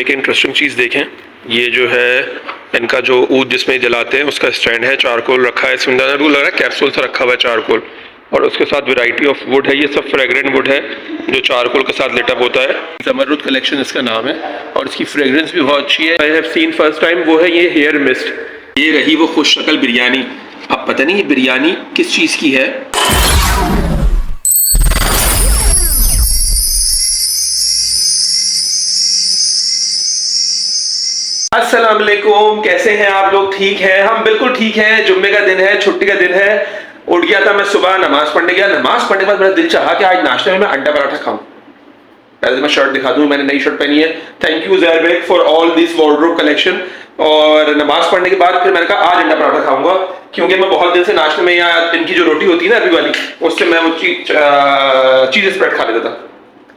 एक इंटरेस्टिंग चीज़ देखें, ये जो है इनका जो ऊद जिसमें जलाते हैं उसका स्टैंड है, चारकोल रखा है इसमें, लग रहा है कैप्सूल सा रखा हुआ है चारकोल, और उसके साथ वैरायटी ऑफ वुड है, ये सब फ्रेगरेंट वुड है जो चारकोल के साथ लिटअप होता है। जमरुद कलेक्शन इसका नाम है और इसकी फ्रेगरेंस भी बहुत अच्छी है। I have seen first time वो है ये हेयर मिस्ट, ये रही वो खुश शक्ल बिरयानी। अब पता नहीं ये बिरयानी किस चीज़ की है। अस्सलाम वालेकुम, कैसे हैं आप लोग? ठीक है, हम बिल्कुल ठीक हैं। जुम्मे का दिन है, छुट्टी का दिन है। उठ गया था मैं सुबह, नमाज पढ़ने गया। नमाज पढ़ने के बाद मेरा दिल चाहा कि आज नाश्ते में मैं अंडा पराठा खाऊं। पहले मैं शर्ट दिखा दूं, मैंने नई शर्ट पहनी है। Thank you Zairbek for all this wardrobe collection. और नमाज पढ़ने के बाद फिर मैंने कहा आज अंडा पराठा खाऊंगा, क्योंकि मैं बहुत दिन से नाश्ते में यहाँ इनकी जो रोटी होती है ना अभी वाली, उससे मैं वो चीज़ स्प्रेड खा लेता था।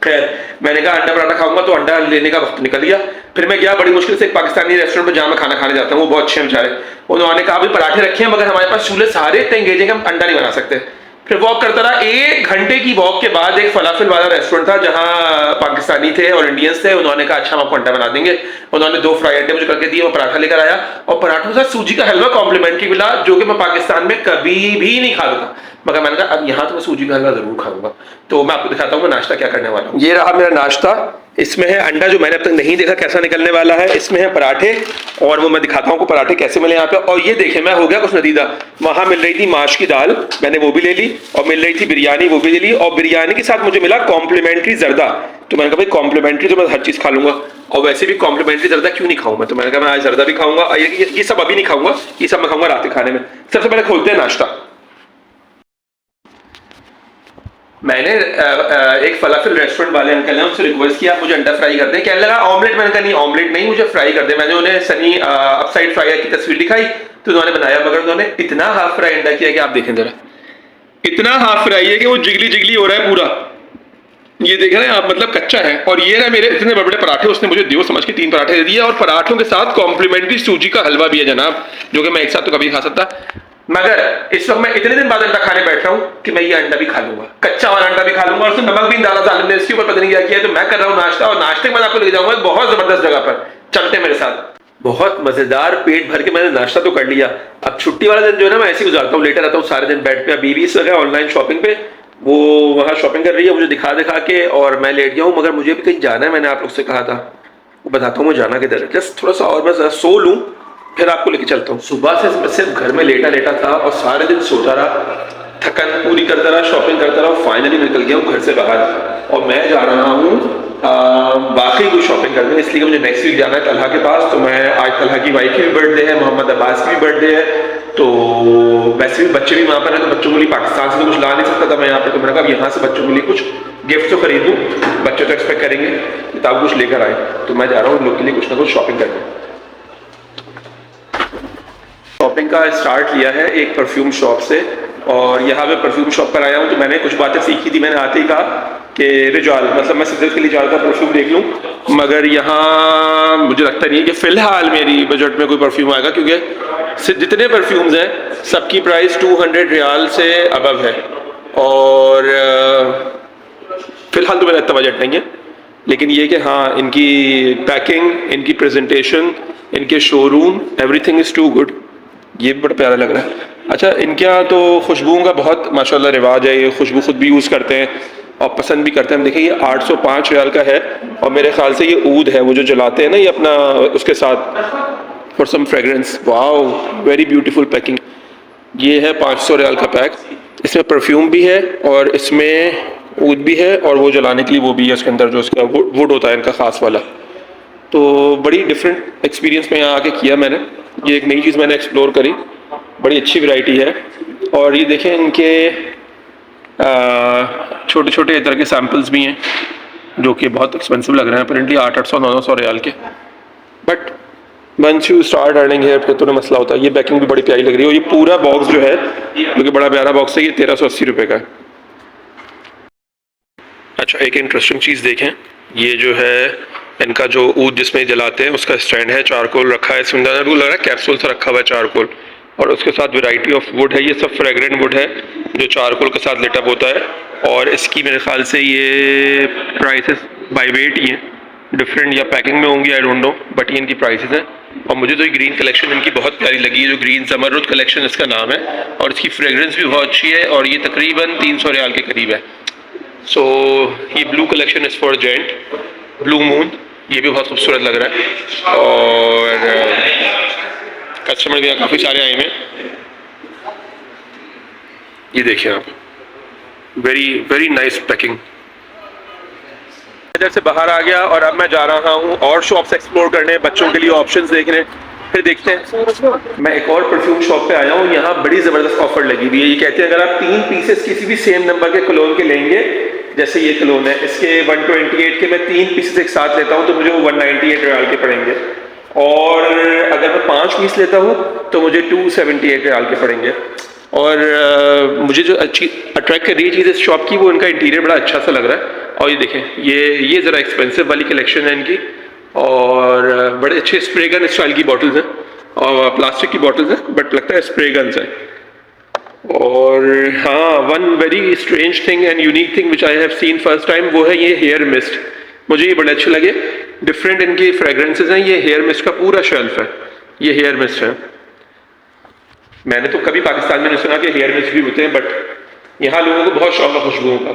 खैर मैंने कहा अंडा पराठा खाऊंगा, तो अंडा लेने का वक्त निकल गया। फिर मैं गया बड़ी मुश्किल से एक पाकिस्तानी रेस्टोरेंट पर जहाँ मैं खाना खाने जाता हूँ, वो बहुत अच्छे बेचारे। उन्होंने कहा भी पराठे रखे हैं मगर हमारे पास चूल्हे सारे इतने एंगेज हैं कि हम अंडा नहीं बना सकते। फिर वॉक करता रहा। 1 घंटे की वॉक के बाद एक फलाफिल वाला रेस्टोरेंट था जहाँ पाकिस्तानी थे और इंडियंस थे। उन्होंने कहा अच्छा हम आपको अंडा बना देंगे। उन्होंने 2 फ्राई अंडे मुझे करके दिए, वो पराठा लेकर आया और पराठों के साथ सूजी का हलवा कॉम्प्लीमेंट्री मिला, जो कि मैं पाकिस्तान में कभी भी नहीं खाता था। मगर मैंने कहा अब यहाँ तो मैं सूजी का हलवा जरूर खाऊंगा। तो मैं आपको दिखाता हूँ मैं नाश्ता क्या करने वाला हूँ। ये रहा मेरा नाश्ता। इसमें है अंडा जो मैंने अब तक नहीं देखा कैसा निकलने वाला है। इसमें है पराठे और वो मैं दिखाता हूँ पराठे कैसे मिले यहाँ पे। और ये देखें मैं हो गया कुछ नतीजा। वहाँ मिल रही थी माश की दाल, मैंने वो भी ले ली, और मिल रही थी बिरयानी, वो भी ले ली, और बिरयानी के साथ मुझे मिला कॉम्प्लीमेंट्री जर्दा। तो मैंने कहा भाई कॉम्प्लीमेंट्री तो मैं हर चीज़ खा लूंगा, और वैसे भी कॉम्प्लीमेंट्री जर्दा क्यों नहीं खाऊँ मैं। तो मैंने कहा मैं आज जर्दा भी खाऊंगा। ये सब अभी नहीं खाऊंगा, ये सब मैं खाऊंगा रात के खाने में। सबसे पहले खोलते हैं नाश्ता। मैंने एक फलाफिल रेस्टोरेंट वाले अंकल हैं, उनसे रिक्वेस्ट किया मुझे अंडा फ्राई कर दें। कहने लगा ऑमलेट। मैंने कहा नहीं ऑमलेट नहीं, मुझे फ्राई कर दे। मैंने उन्हें सनी अपसाइड फ्राई की तस्वीर दिखाई तो उन्होंने बनाया, मगर उन्होंने इतना हाफ फ्राई अंडा किया कि आप देखें जरा, इतना हाफ फ्राई है कि वो जिगली जिगली हो रहा है पूरा। ये देख रहे हैं आप, मतलब कच्चा है। और ये ना मेरे इतने बड़े पराठे उसने मुझे दियो समझ के 3 पराठे दे दिए, और पराठों के साथ कॉम्प्लीमेंट्री सूजी का हलवा भी है जनाब, जो कि मैं एक साथ तो कभी खा सकता। मगर इस वक्त मैं इतने दिन बाद अंडा खाने बैठ रहा हूँ कि मैं ये अंडा भी खा लूंगा, कच्चा वाला अंडा भी खा लूंगा। और उसमें नमक भी डाला था, इसके ऊपर पता नहीं क्या किया। तो मैं कर रहा हूँ नाश्ता, और नाश्ते के बाद आपको ले जाऊंगा बहुत जबरदस्त जगह पर। चलते मेरे साथ। बहुत मजेदार पेट भर के मैंने नाश्ता तो कर लिया। अब छुट्टी वाला दिन जो है ना मैं ऐसे ही गुजारता हूँ, लेटर रहता हूँ सारे दिन बेड पे। बीवी इस वक्त ऑनलाइन शॉपिंग पे, वो वहाँ शॉपिंग कर रही है मुझे दिखा दिखा के, और मैं लेट गया हूँ। मगर मुझे भी कहीं जाना है, मैंने आप लोग से कहा था, बताता हूँ मैं जाना किधर है। जस्ट थोड़ा सा और मैं सो लूँ फिर आपको लेके चलता हूँ। सुबह से मैं सिर्फ घर में लेटा लेटा था और सारे दिन सोता रहा, थकन पूरी करता रहा, शॉपिंग करता रहा। फाइनली निकल गया हूँ घर से बाहर, और मैं जा रहा हूँ बाकी कोई शॉपिंग करने, इसलिए मुझे नेक्स्ट वीक जाना है तलहा के पास। तो मैं आज तलहा की वाइफ की भी बर्थडे है, मोहम्मद अब्बास की भी बर्थडे है, तो वैसे भी बच्चे भी वहाँ पर हैं, तो बच्चों के लिए पाकिस्तान से तो कुछ ला नहीं सकता था मैं यहाँ पर। तो मैंने कहा यहाँ से बच्चों के लिए कुछ गिफ्ट तो खरीदूँ, बच्चे तो एक्सपेक्ट करेंगे किताब कुछ लेकर आए। तो मैं जा रहा हूँ उन लोग के लिए कुछ ना कुछ शॉपिंग करने। शॉपिंग का स्टार्ट लिया है एक परफ्यूम शॉप से, और यहाँ पे परफ्यूम शॉप पर आया हूँ तो मैंने कुछ बातें सीखी थी। मैंने आते ही कहा कि रिजाल, मतलब मैं सिद्दत के लिए जा रहा था परफ्यूम देख लूँ, मगर यहाँ मुझे लगता नहीं है कि फ़िलहाल मेरी बजट में कोई परफ्यूम आएगा, क्योंकि जितने परफ्यूम्स हैं सबकी प्राइस 200 रियाल से अबव है। और फ़िलहाल तो मेरा इतना बजट नहीं है, लेकिन ये कि हाँ इनकी पैकिंग, इनकी प्रेजेंटेशन, इनके showroom, everything is too good. ये भी बड़ा प्यारा लग रहा है। अच्छा, इनके यहाँ तो खुशबुओं का बहुत माशाल्लाह रिवाज है, ये खुशबू खुद भी यूज़ करते हैं और पसंद भी करते हैं। देखिए ये 805 रियाल का है, और मेरे ख्याल से ये ऊद है वो जो जलाते हैं ना, ये अपना उसके साथ for some fragrance. Wow, very beautiful packing. ये है 500 रियाल का पैक। इसमें परफ्यूम भी है और इसमें ऊद भी है, और वो जलाने के लिए वो भी है उसके अंदर, जो उसका वुड होता है इनका ख़ास वाला। तो बड़ी डिफरेंट एक्सपीरियंस में यहाँ आके किया मैंने। ये एक नई चीज़ मैंने एक्सप्लोर करी, बड़ी अच्छी वैरायटी है। और ये देखें इनके छोटे छोटे तरह के सैम्पल्स भी हैं जो कि बहुत एक्सपेंसिव लग रहे हैं अपेरेंटली, 800-900 रियाल के। But once you start earning है फिर तो मसला होता है। ये पैकिंग भी बड़ी प्यारी लग रही है, और ये पूरा बॉक्स जो है जो कि बड़ा प्यारा बॉक्स है, ये 1380 रुपये का है। अच्छा, एक इंटरेस्टिंग चीज़ देखें, ये जो है इनका जो ऊद जिसमें जलाते हैं उसका स्टैंड है, चारकोल रखा है इसमें, लग रहा है कैप्सूल सा रखा हुआ है चारकोल, और उसके साथ वैरायटी ऑफ वुड है, ये सब फ्रेगरेंट वुड है जो चारकोल के साथ लेटअप होता है। और इसकी मेरे ख्याल से ये प्राइसेस बाय वेट ही हैं, डिफरेंट या पैकिंग में होंगी, आई डोंट नो, बट ये इनकी प्राइसेस हैं। और मुझे तो ये ग्रीन कलेक्शन इनकी बहुत प्यारी लगी है, जो ग्रीन ज़मरुद कलेक्शन इसका नाम है, और इसकी फ्रेगरेंस भी बहुत अच्छी है, और ये तकरीबन 300 रियाल के करीब है। सो ये blue collection is for gent, blue moon, ये भी बहुत खूबसूरत लग रहा है। और कस्टमर भी यहाँ काफ़ी सारे आए हैं, ये देखिए आप, वेरी वेरी नाइस पैकिंग। इधर से बाहर आ गया और अब मैं जा रहा हूँ और शॉप्स एक्सप्लोर करने, बच्चों के लिए ऑप्शंस देखने, फिर देखते हैं। मैं एक और परफ्यूम शॉप पे आया हूँ, यहाँ बड़ी ज़बरदस्त ऑफर लगी हुई है। ये कहते हैं अगर आप 3 पीसेस किसी भी सेम नंबर के कलोन के लेंगे, जैसे ये कलोन है, इसके 128 के मैं 3 पीसेस एक साथ लेता हूँ तो मुझे वो 198 रियाल के पड़ेंगे, और अगर मैं 5 पीस लेता हूँ तो मुझे 278 रियाल के पड़ेंगे। और मुझे जो अच्छी अट्रैक्ट कर रही है चीज़ इस शॉप की, वो इनका इंटीरियर बड़ा अच्छा सा लग रहा है। और ये देखें, ये ज़रा एक्सपेंसिव वाली कलेक्शन है इनकी, और बड़े अच्छे स्प्रे गन स्टाइल की बॉटल्स हैं, और प्लास्टिक की बॉटल्स हैं, बट लगता है स्प्रे गन्स हैं। और हाँ, one very strange thing and unique thing which I have seen first time, वो है ये हेयर मिस्ट। मुझे ये बड़े अच्छे लगे, डिफरेंट इनकी फ्रेगरेंसेज हैं। ये हेयर मिस्ट का पूरा शेल्फ है, ये हेयर मिस्ट है। मैंने तो कभी पाकिस्तान में नहीं सुना कि हेयर मिस्ट भी होते हैं, बट यहाँ लोगों को बहुत शौक है खुशबुओं का।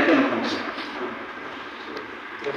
250.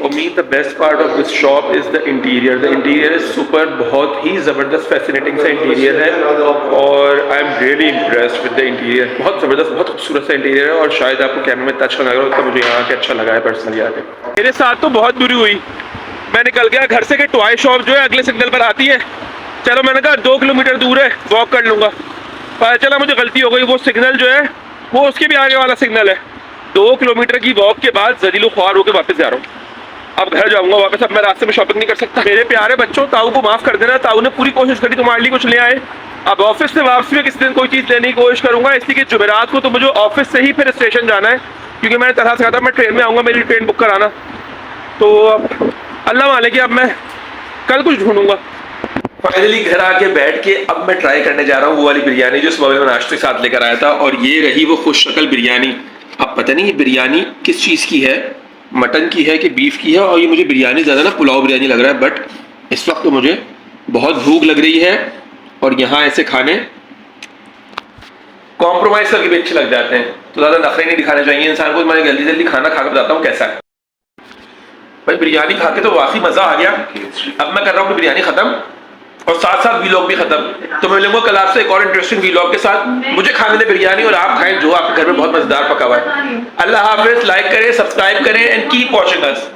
For me, the best part of this shop is the interior. The interior is super, बहुत ही ज़बरदस्त फैसिनेटिंग सा इंटीरियर है, और I am really impressed with the interior. बहुत ज़बरदस्त, बहुत खूबसूरत सा इंटीरियर है, और शायद आपको कैमरे में इतना अच्छा लग रहा हो, तो मुझे यहाँ के अच्छा लगा है पर्सनली आके। मेरे साथ तो बहुत बुरी हुई, मैं निकल गया घर से कि टॉय शॉप जो है अगले सिग्नल पर आती है, चलो मैंने कहा 2 किलोमीटर दूर है, वॉक कर लूँगा। पता चला मुझे गलती हो गई, वो सिग्नल जो है वो उसके भी आगे वाला सिग्नल है। 2 किलोमीटर की वॉक के बाद जलीलो ख्वार होकर वापस जा रहा हूँ। अब घर जाऊंगा वापस, अब मैं रास्ते में शॉपिंग नहीं कर सकता। मेरे प्यारे बच्चों, ताऊ को माफ़ कर देना, ताऊ ने पूरी कोशिश करी तुम्हारे लिए कुछ ले आए। अब ऑफिस से वापसी में किसी दिन कोई चीज़ लेने की कोशिश करूंगा, इसलिए कि जुमेरात को तो मुझे ऑफिस से ही फिर स्टेशन जाना है, क्योंकि मैंने तरह से कहा था मैं ट्रेन में आऊँगा, मेरी ट्रेन बुक कराना। तो अब अल्लाह माने कि अब मैं कल कुछ ढूंढूंगा। फाइनली घर आके बैठ के अब मैं ट्राई करने जा रहा हूँ वो वाली बिरयानी जो सुबह में नाश्ते के साथ लेकर आया था, और ये रही वो खुश शक्ल बिरयानी। अब पता नहीं ये बिरयानी किस चीज़ की है, मटन की है कि बीफ की है, और ये मुझे बिरयानी ज़्यादा ना पुलाव बिरयानी लग रहा है, बट इस वक्त तो मुझे बहुत भूख लग रही है, और यहाँ ऐसे खाने कॉम्प्रोमाइज़ करके भी अच्छे लग जाते हैं, तो ज़्यादा नखरे नहीं दिखाने चाहिए इंसान को। मैं जल्दी जल्दी खाना खा कर बताता हूँ कैसा है। भाई बिरयानी खा के तो वाकई मज़ा आ गया। अब मैं कर रहा हूँ बिरयानी ख़त्म, और साथ साथ वीलॉग भी खत्म। तो मैं मिलूंगा कल आपसे एक और इंटरेस्टिंग वीलॉग के साथ। मुझे खाने दे बिरयानी और आप खाएं जो आपके घर में बहुत मजेदार पका हुआ है। अल्लाह हाफिज, लाइक करें, सब्सक्राइब करें एंड कीप वॉचिंग अस।